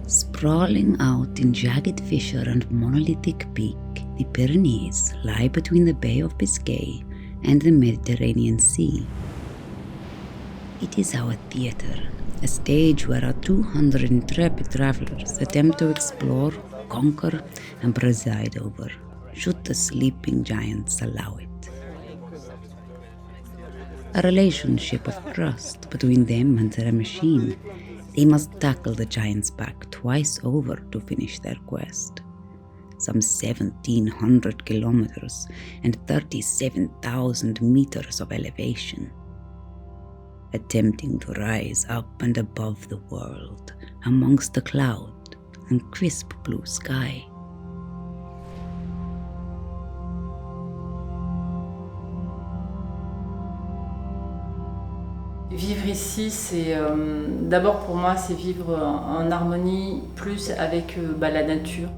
Sprawling out in jagged fissure and monolithic peak, the Pyrenees lie between the Bay of Biscay and the Mediterranean Sea. It is our theatre, a stage where our 200 intrepid travelers attempt to explore, conquer, and preside over, should the sleeping giants allow it. A relationship of trust between them and their machine. They must tackle the giant's back twice over to finish their quest. Some 1,700 kilometers and 37,000 meters of elevation. Attempting to rise up and above the world, amongst the cloud and crisp blue sky. Vivre ici, c'est d'abord pour moi, c'est vivre en harmonie plus avec la nature.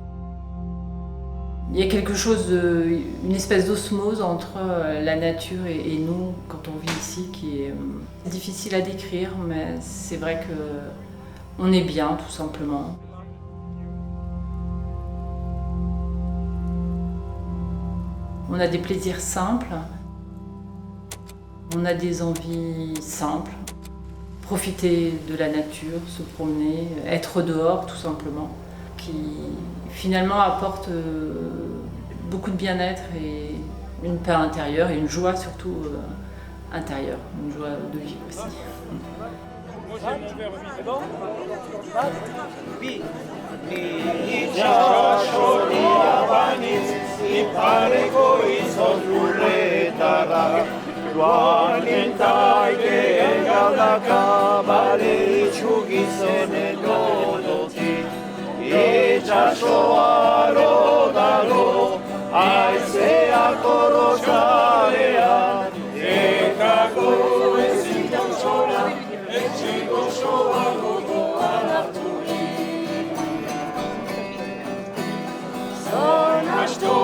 Il y a quelque chose, une espèce d'osmose entre la nature et nous quand on vit ici qui est difficile à décrire, mais c'est vrai qu'on est bien tout simplement. On a des plaisirs simples. On a des envies simples, profiter de la nature, se promener, être dehors tout simplement, qui finalement apporte beaucoup de bien-être et une paix intérieure et une joie surtout intérieure, une joie de vivre aussi. Joanen taike gaudaka bale itxugizenen odoti Itxasoa rodalo aizea korotxarean Ekako ezin jautxola etxeko soa gogoan harturik Zon asto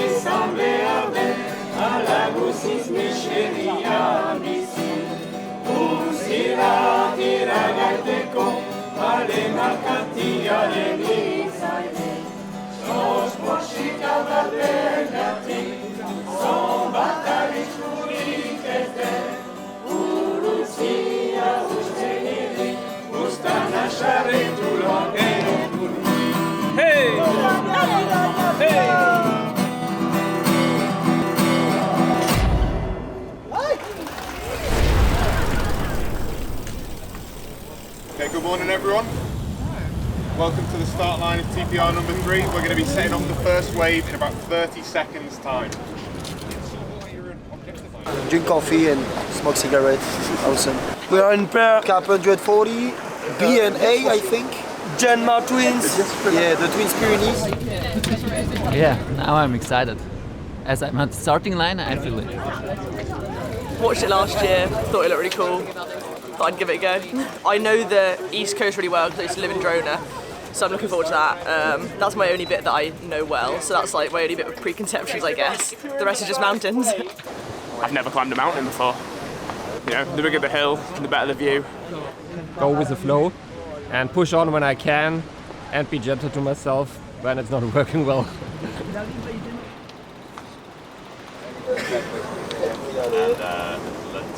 izan behar den ala guziz miseria bizi Guzira tira gaiteko bale markantiaren izaine Sos poxik aldaten gatik Zon bat aritzurik ez den Urutzia usten irri Ustan asarretu loan gero guri Hey! Hey! Okay, good morning everyone. Welcome to the start line of TPRNo3. We're going to be setting off the first wave in about 30 seconds time. Drink coffee and smoke cigarettes. Awesome. We are in pair Cap 140, B and A I think. Genma twins. Yeah, the Trans Pyrenees. Yeah, now I'm excited. As I'm at the starting line, I feel it. Watched it last year, thought it looked really cool. Thought I'd give it a go. I know the East Coast really well because I used to live in Drona, so I'm looking forward to that. That's my only bit that I know well, so that's like my only bit of preconceptions, I guess. The rest is just mountains. I've never climbed a mountain before. You know, the bigger the hill, the better the view. Go with the flow and push on when I can and be gentle to myself when it's not working well.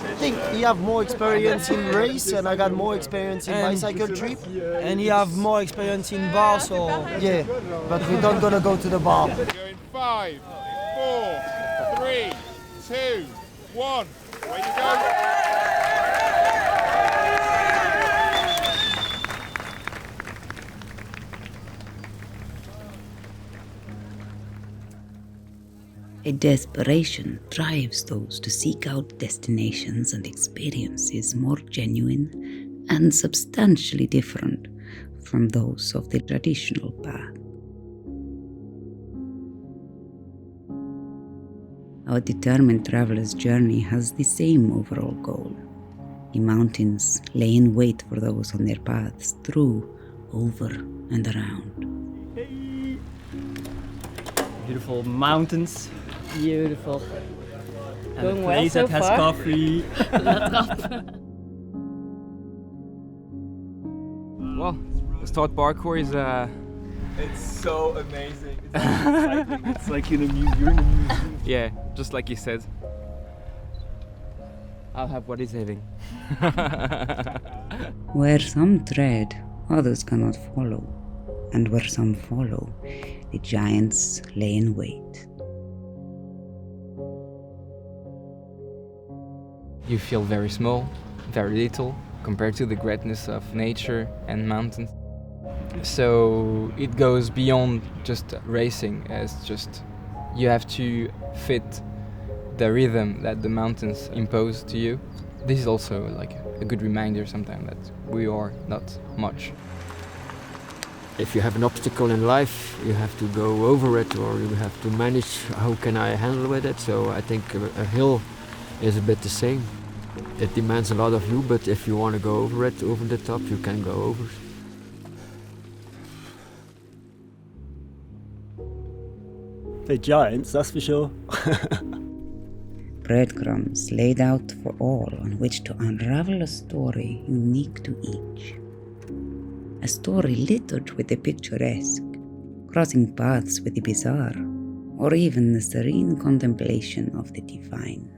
I think he have more experience in race and I got more experience in bicycle trip. And you have more experience in bar, so... Yeah, but we're not gonna go to the bar. Going 5, 4, 3, 2, 1. Away you go. A desperation drives those to seek out destinations and experiences more genuine and substantially different from those of the traditional path. Our determined traveler's journey has the same overall goal. The mountains lay in wait for those on their paths through, over and around. Beautiful mountains. Beautiful. And Going a well place so that has far. coffee. Well, the start parkour is it's so amazing. It's like exciting. It's like you're in a museum. Yeah, just like you said. I'll have what he's having. Where some tread, others cannot follow, and where some follow, the giants lay in wait. You feel very small, very little, compared to the greatness of nature and mountains. So it goes beyond just racing, as just you have to fit the rhythm that the mountains impose to you. This is also like a good reminder sometimes that we are not much. If you have an obstacle in life, you have to go over it, or you have to manage how can I handle with it. So I think a hill is a bit the same. It demands a lot of you, but if you want to go over it, over the top, you can go over it. The giants, that's for sure. Breadcrumbs laid out for all on which to unravel a story unique to each. A story littered with the picturesque, crossing paths with the bizarre, or even the serene contemplation of the divine.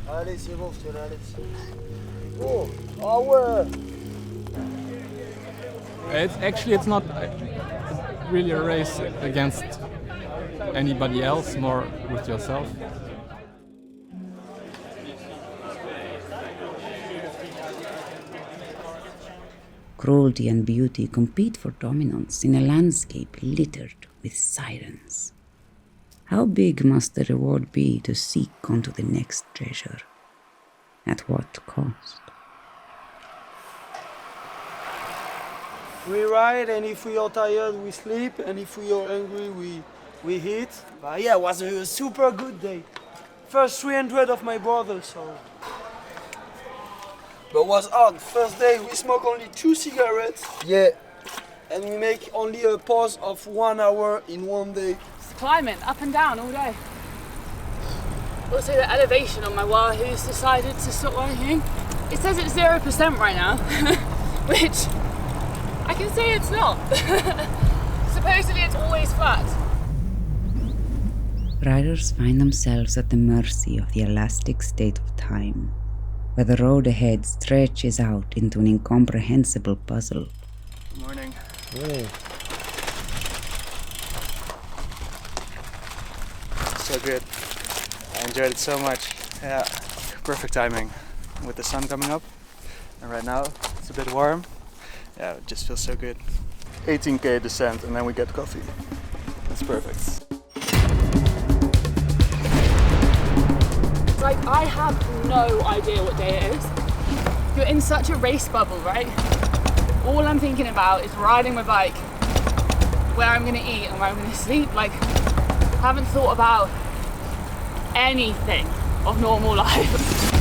Allez, c'est bon, je te la laisse. Oh, ah ouais! It's not really a race against anybody else, more with yourself. Cruelty and beauty compete for dominance in a landscape littered with sirens. How big must the reward be to seek onto the next treasure? At what cost? We ride, and if we are tired, we sleep, and if we are angry, we eat. But yeah, it was a super good day. First 300 of my brothers, so. But it was hard. First day, we smoke only 2 cigarettes. Yeah. And we make only a pause of 1 hour in one day. It's climbing up and down all day. Also, the elevation on my Wahoo's decided to stop working. It says it's 0% right now, which I can say it's not. Supposedly it's always flat. Riders find themselves at the mercy of the elastic state of time, where the road ahead stretches out into an incomprehensible puzzle. Good morning. Morning. So good. I enjoyed it so much. Yeah, perfect timing with the sun coming up. And right now it's a bit warm. Yeah, it just feels so good. 18k descent and then we get coffee. That's perfect. Like, I have no idea what day it is. You're in such a race bubble, right? All I'm thinking about is riding my bike, where I'm gonna eat and where I'm gonna sleep. Like, I haven't thought about anything of normal life.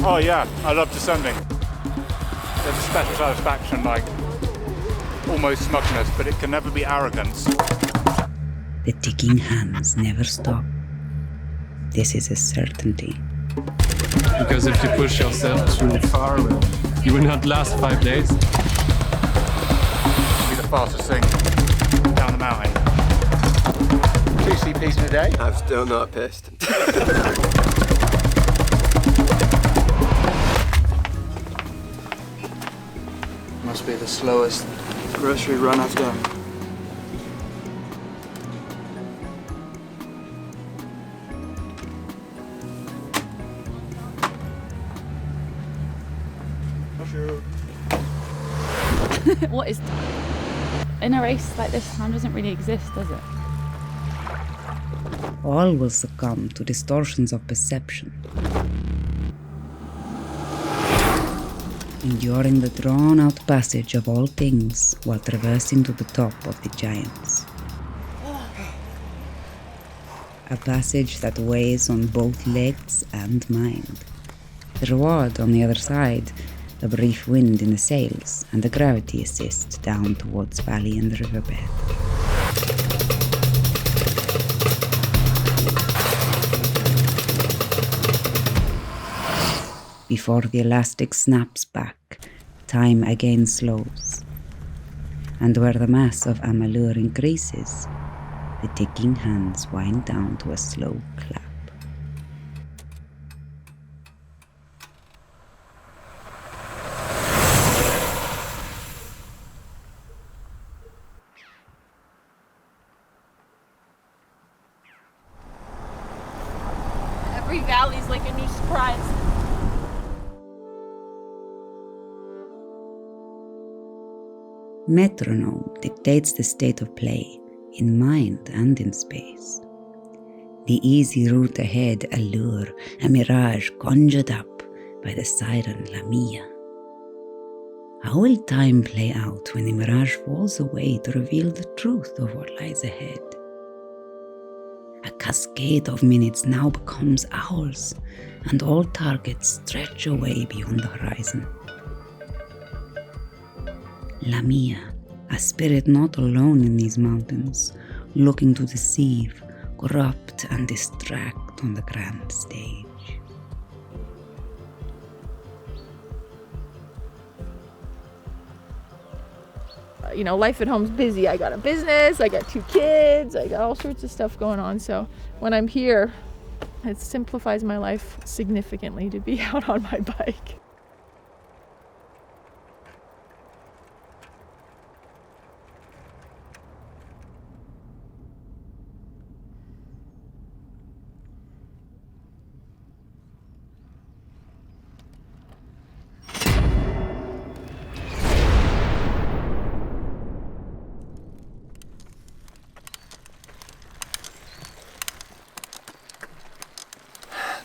Oh yeah, I love descending. There's a special satisfaction, like almost smugness, but it can never be arrogance. The ticking hands never stop. This is a certainty. Because if you push yourself too far, you will not last 5 days. Be the fastest thing down the mountain. 2 CPs in a day? I'm still not pissed. Must be the slowest grocery run I've done. What is... In a race like this, time doesn't really exist, does it? All will succumb to distortions of perception, enduring the drawn-out passage of all things while traversing to the top of the giants. A passage that weighs on both legs and mind. The reward on the other side, a brief wind in the sails and a gravity assist down towards valley and riverbed. Before the elastic snaps back, time again slows. And where the mass of Amalur increases, the ticking hands wind down to a slow clap. Every valley's like a new surprise. Metronome dictates the state of play, in mind and in space. The easy route ahead a lure, a mirage conjured up by the siren Lamia. How will time play out when the mirage falls away to reveal the truth of what lies ahead? A cascade of minutes now becomes hours, and all targets stretch away beyond the horizon. Lamia, a spirit not alone in these mountains, looking to deceive, corrupt and distract on the grand stage. You know, life at home's busy. I got a business, I got 2 kids, I got all sorts of stuff going on. So when I'm here, it simplifies my life significantly to be out on my bike.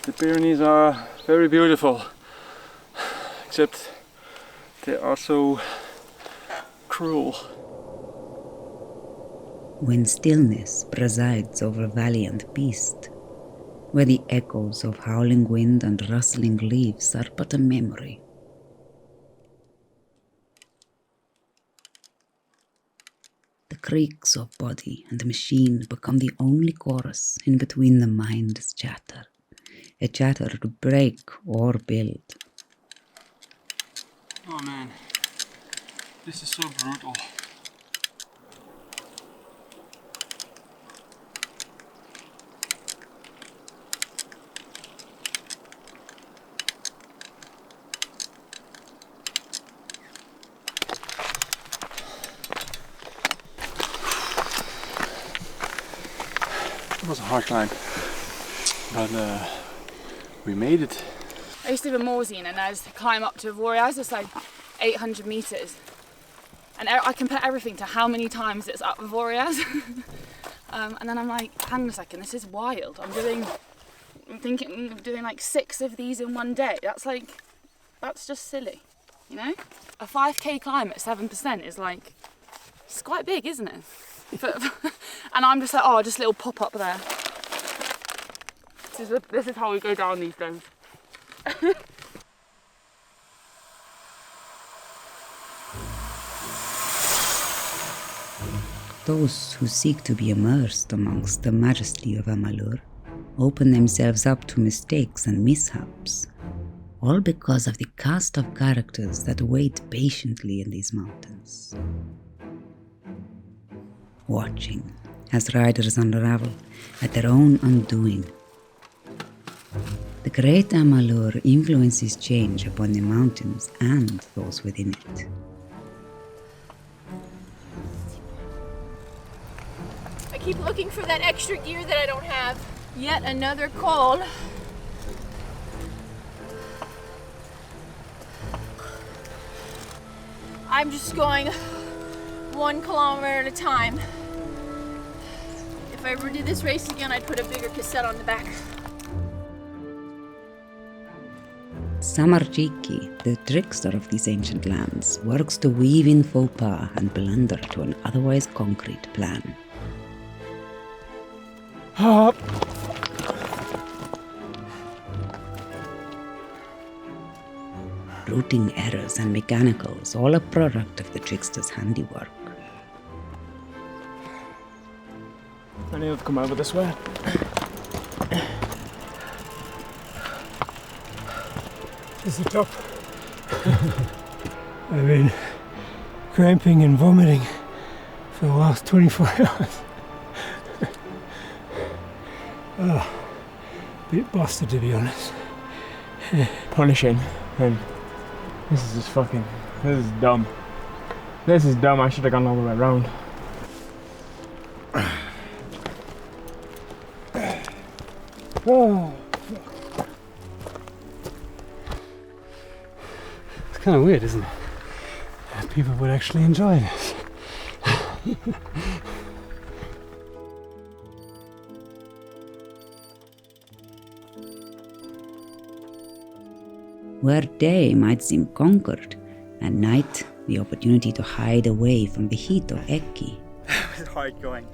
The Pyrenees are very beautiful, except they are so cruel. When stillness presides over valley and beast, where the echoes of howling wind and rustling leaves are but a memory. The creaks of body and machine become the only chorus in between the mind's chatter, a chatter to break or build. Oh man, this is so brutal. It was a hard climb, but we made it. I used to live in Morzine, and I used to climb up to Voriaz. It's like 800 meters. And I compare everything to how many times it's up Voriaz. And then I'm like, hang on a second, this is wild. I'm thinking of doing like 6 of these in one day. That's just silly, you know? A 5k climb at 7% is like, it's quite big, isn't it? And I'm just like, oh, just a little pop up there. This is how we go down these days. Those who seek to be immersed amongst the majesty of Amalur open themselves up to mistakes and mishaps, all because of the cast of characters that wait patiently in these mountains. Watching as riders unravel at their own undoing. The great Amalur influences change upon the mountains and those within it. I keep looking for that extra gear that I don't have. Yet another call. I'm just going 1 kilometer at a time. If I ever did this race again, I'd put a bigger cassette on the back. Samarjiki, the trickster of these ancient lands, works to weave in faux pas and blunder to an otherwise concrete plan. Routing errors and mechanicals, all a product of the trickster's handiwork. I need to come over this way. is the top. I've been cramping and vomiting for the last 24 hours. Oh, a bit busted to be honest. Punishing. And this is just fucking, this is dumb. This is dumb, I should have gone all the way around. Oh, it's kind of weird, isn't it? That people would actually enjoy this. Where day might seem conquered, at night the opportunity to hide away from the heat of Ekki. It's hard going.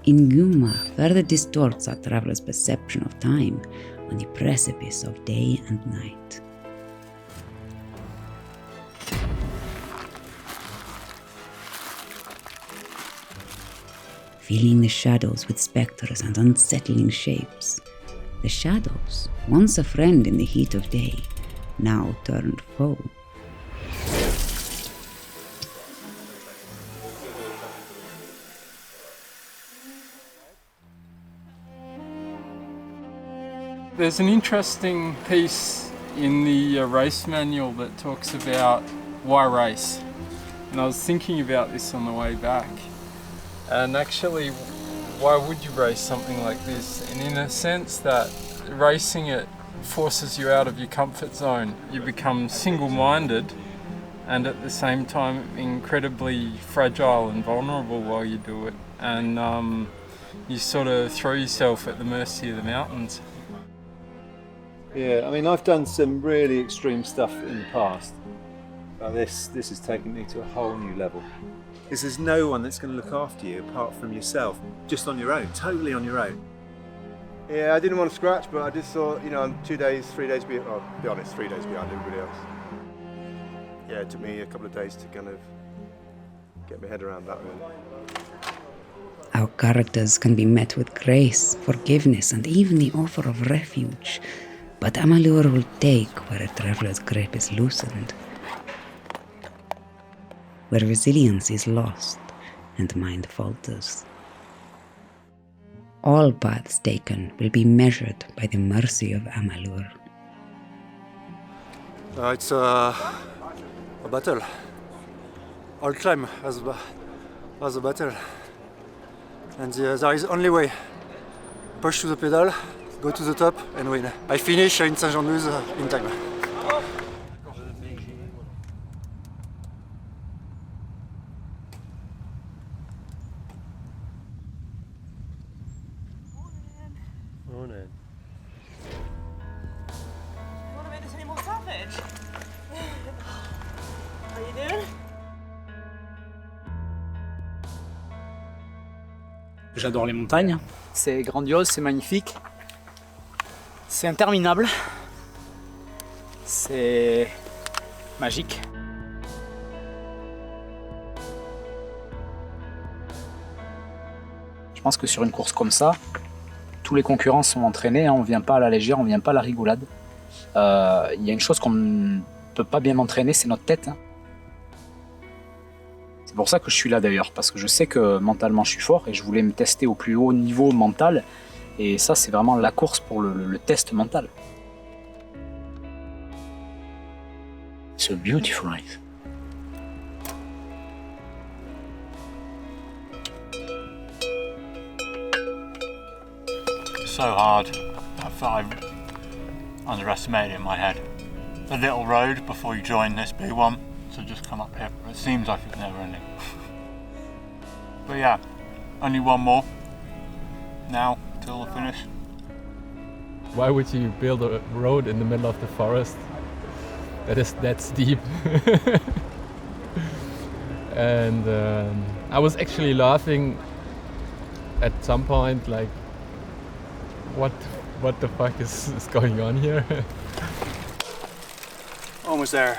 In Guma further distorts our traveler's perception of time on the precipice of day and night. Filling the shadows with spectres and unsettling shapes. The shadows, once a friend in the heat of day, now turned foe. There's an interesting piece in the race manual that talks about why race. And I was thinking about this on the way back. And actually, why would you race something like this? And in a sense that racing it forces you out of your comfort zone. You become single-minded and at the same time incredibly fragile and vulnerable while you do it. And you sort of throw yourself at the mercy of the mountains. Yeah, I mean, I've done some really extreme stuff in the past. But this has taken me to a whole new level. Because there's no one that's going to look after you apart from yourself, just on your own, totally on your own. Yeah, I didn't want to scratch, but I just thought, you know, I'm 2 days, 3 days behind, well, to be honest, 3 days behind everybody else. Yeah, it took me a couple of days to kind of get my head around that really. Our characters can be met with grace, forgiveness, and even the offer of refuge. But Amalur will take where a traveler's grip is loosened, where resilience is lost and mind falters. All paths taken will be measured by the mercy of Amalur. It's a battle. All climb as a battle. And there is only way. Push to the pedal, go to the top and win. I finish in Saint-Jean-de-Luz in time. Morning. Want to make this any more savage? How you doing? J'adore les montagnes. C'est grandiose, c'est magnifique. C'est interminable. C'est magique. Je pense que sur une course comme ça, tous les concurrents sont entraînés, hein, on ne vient pas à la légère, on ne vient pas à la rigolade. Il y a une chose qu'on ne peut pas bien entraîner, c'est notre tête. Hein. C'est pour ça que je suis là d'ailleurs, parce que je sais que mentalement je suis fort et je voulais me tester au plus haut niveau mental. Et ça, c'est vraiment la course pour le test mental. It's a beautiful race. So hard. I thought I underestimated it in my head. The little road before you join this big one, so just come up here. It seems like it's never ending. But yeah, only one more now till the finish. Why would you build a road in the middle of the forest that steep? And I was actually laughing at some point, like, what the fuck is going on here? Almost there.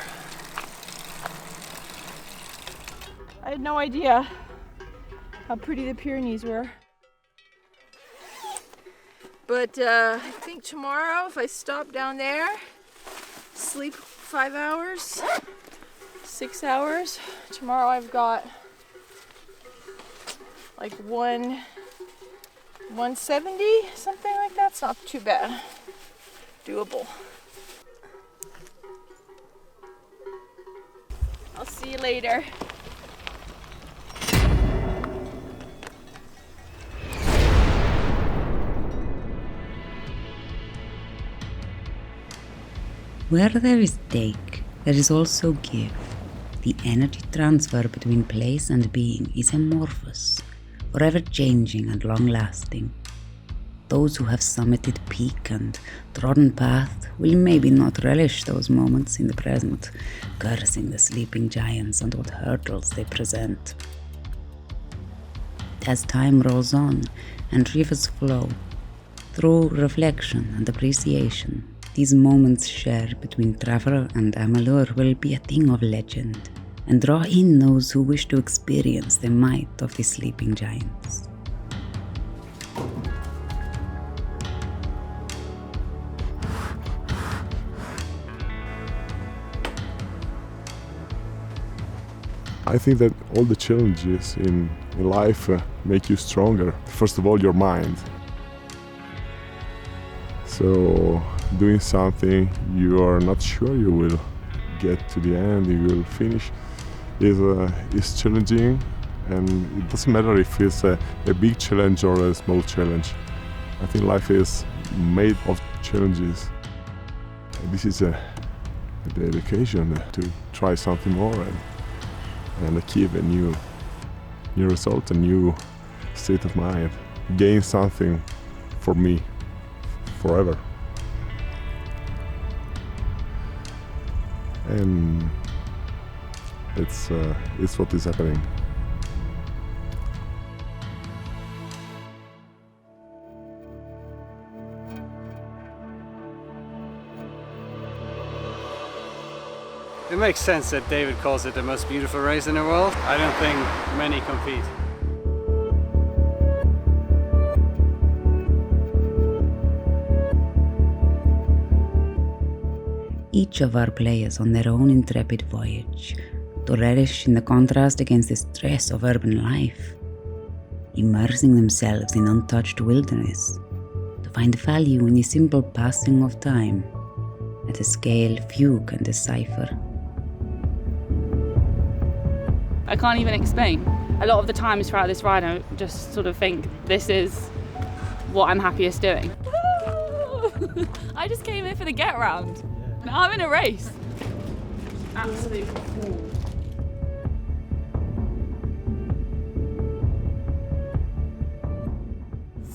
I had no idea how pretty the Pyrenees were. But I think tomorrow, if I stop down there, sleep 5 hours, 6 hours. Tomorrow I've got like 170, something like that. It's not too bad. Doable. I'll see you later. Where there is take, there is also give. The energy transfer between place and being is amorphous, forever changing and long-lasting. Those who have summited peak and trodden path will maybe not relish those moments in the present, cursing the sleeping giants and what hurdles they present. As time rolls on and rivers flow, through reflection and appreciation, these moments shared between traveler and Amalur will be a thing of legend, and draw in those who wish to experience the might of the sleeping giants. I think that all the challenges in life make you stronger. First of all, your mind. So doing something you are not sure you will get to the end, you will finish, is challenging, and it doesn't matter if it's a big challenge or a small challenge. I think life is made of challenges. This is a dedication to try something more and achieve a new result, a new state of mind, gain something for me forever. And it's what is happening. It makes sense that David calls it the most beautiful race in the world. I don't think many compete. Each of our players on their own intrepid voyage, to relish in the contrast against the stress of urban life, immersing themselves in untouched wilderness, to find value in the simple passing of time, at a scale few can decipher. I can't even explain. A lot of the times throughout this ride, I just sort of think this is what I'm happiest doing. I just came here for the get round. Now I'm in a race. Absolutely cool.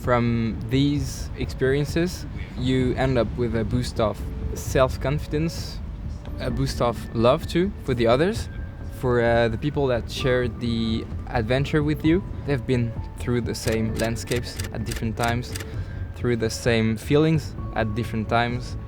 From these experiences, you end up with a boost of self-confidence, a boost of love too for the others, for the people that shared the adventure with you. They've been through the same landscapes at different times, through the same feelings at different times.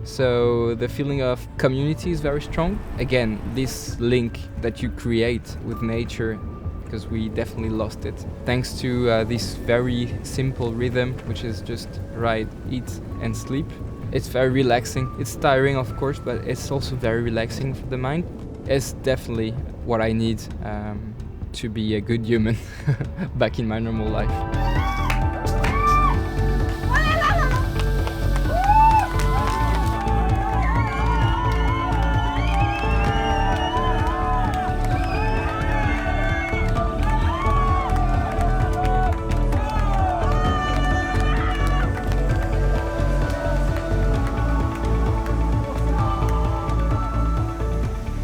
So the feeling of community is very strong. Again, this link that you create with nature, because we definitely lost it. Thanks to this very simple rhythm, which is just ride, eat and sleep. It's very relaxing. It's tiring, of course, but it's also very relaxing for the mind. It's definitely what I need to be a good human back in my normal life.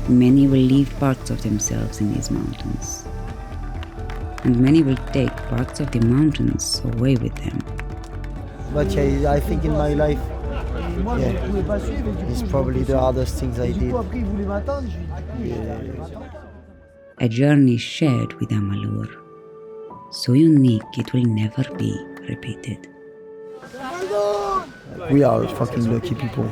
Many will leave parts of themselves in these mountains, and many will take parts of the mountains away with them. But yeah, I think in my life, it's probably the hardest things I did. A journey shared with Amalur, so unique it will never be repeated. We are fucking lucky people.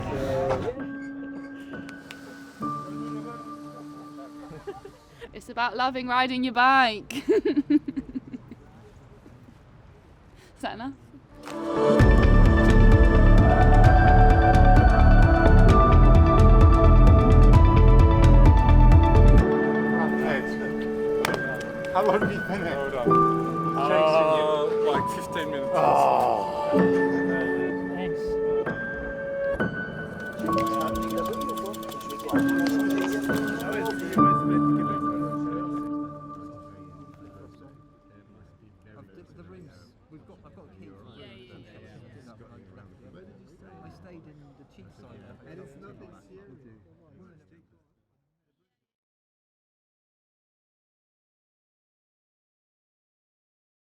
It's about loving riding your bike. Is that enough? How long have you been here? Hold on. Like 15 minutes. Oh. Thanks. I've got a key for I stayed in the cheap side.